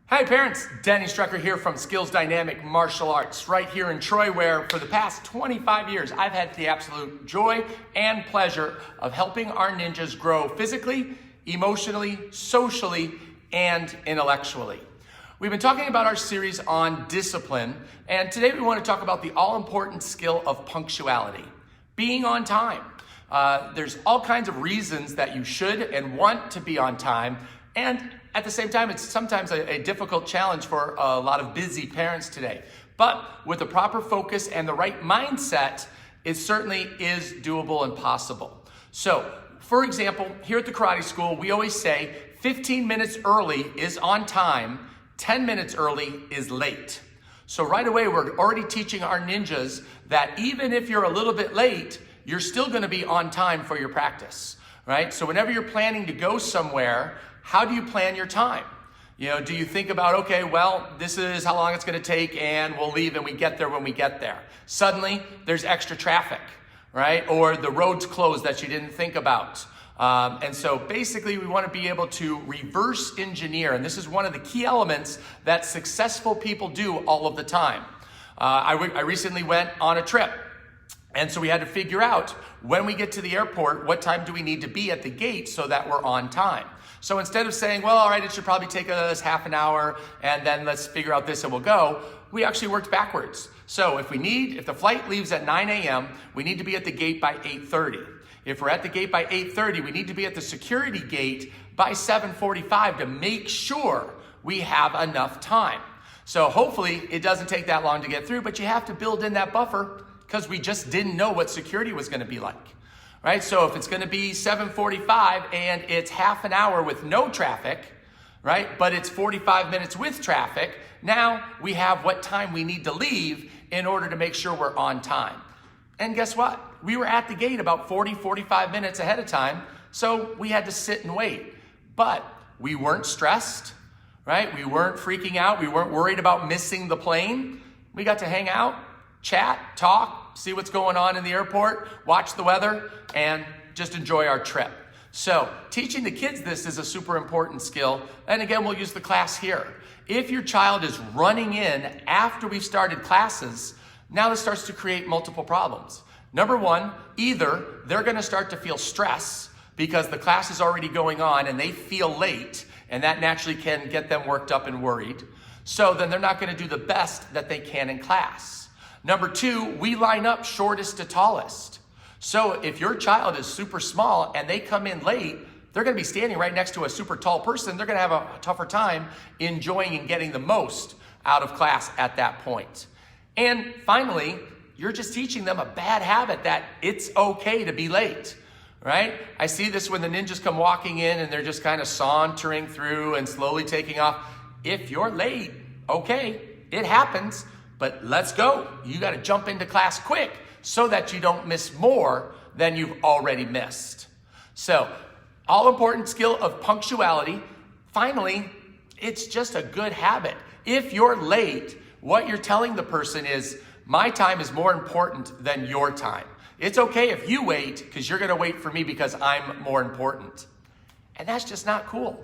Hi parents, Denny Strecker here from Skillz Dynamic Martial Arts right here in Troy, where for the past 25 years I've had the absolute joy and pleasure of helping our ninjas grow physically, emotionally, socially, and intellectually. We've been talking about our series on discipline, and today we want to talk about the all-important skill of punctuality, being on time. There's all kinds of reasons that you should and want to be on time, and at the same time, it's sometimes a difficult challenge for a lot of busy parents today. But with the proper focus and the right mindset, it certainly is doable and possible. So, for example, here at the karate school, we always say 15 minutes early is on time, 10 minutes early is late. So right away, we're already teaching our ninjas that even if you're a little bit late, you're still gonna be on time for your practice, right? So whenever you're planning to go somewhere, how do you plan your time? Do you think about, okay, well, this is how long it's gonna take and we'll leave and we get there when we get there. Suddenly, there's extra traffic, right? Or the road's closed that you didn't think about. And so basically we wanna be able to reverse engineer, and this is one of the key elements that successful people do all of the time. I recently went on a trip, and so we had to figure out when we get to the airport, what time do we need to be at the gate so that we're on time? So instead of saying, well, all right, it should probably take us half an hour and then let's figure out this and we'll go, we actually worked backwards. So if the flight leaves at 9 a.m., we need to be at the gate by 8:30. If we're at the gate by 8:30, we need to be at the security gate by 7:45 to make sure we have enough time. So hopefully it doesn't take that long to get through, but you have to build in that buffer because we just didn't know what security was gonna be like. Right? So if it's gonna be 7:45 and it's half an hour with no traffic, right? But it's 45 minutes with traffic, now we have what time we need to leave in order to make sure we're on time. And guess what? We were at the gate about 45 minutes ahead of time, so we had to sit and wait. But we weren't stressed, right? We weren't freaking out. We weren't worried about missing the plane. We got to hang out, chat, talk, see what's going on in the airport, watch the weather, and just enjoy our trip. So teaching the kids this is a super important skill. And again, we'll use the class here. If your child is running in after we've started classes, now this starts to create multiple problems. Number one, either they're gonna start to feel stress because the class is already going on and they feel late, and that naturally can get them worked up and worried. So then they're not gonna do the best that they can in class. Number two, we line up shortest to tallest. So if your child is super small and they come in late, they're gonna be standing right next to a super tall person. They're gonna have a tougher time enjoying and getting the most out of class at that point. And finally, you're just teaching them a bad habit that it's okay to be late, right? I see this when the ninjas come walking in and they're just kind of sauntering through and slowly taking off. If you're late, okay, it happens. But let's go. You got to jump into class quick so that you don't miss more than you've already missed. So, all important skill of punctuality. Finally, it's just a good habit. If you're late, what you're telling the person is, my time is more important than your time. It's okay if you wait because you're going to wait for me because I'm more important. And that's just not cool,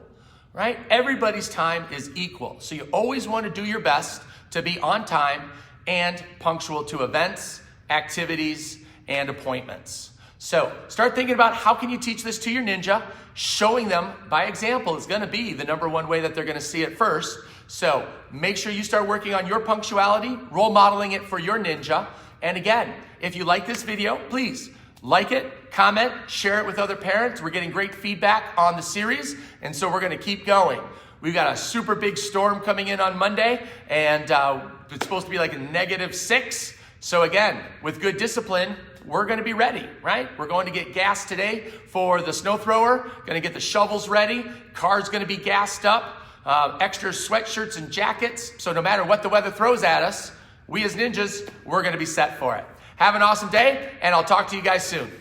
right? Everybody's time is equal. So you always want to do your best to be on time and punctual to events, activities, and appointments. So start thinking about how can you teach this to your ninja. Showing them by example is gonna be the number one way that they're gonna see it first. So make sure you start working on your punctuality, role modeling it for your ninja. And again, if you like this video, please like it, comment, share it with other parents. We're getting great feedback on the series, and so we're gonna keep going. We've got a super big storm coming in on Monday, and it's supposed to be like a -6. So again, with good discipline, we're gonna be ready, right? We're going to get gas today for the snow thrower, gonna get the shovels ready, car's gonna be gassed up, extra sweatshirts and jackets, so no matter what the weather throws at us, we as ninjas, we're gonna be set for it. Have an awesome day, and I'll talk to you guys soon.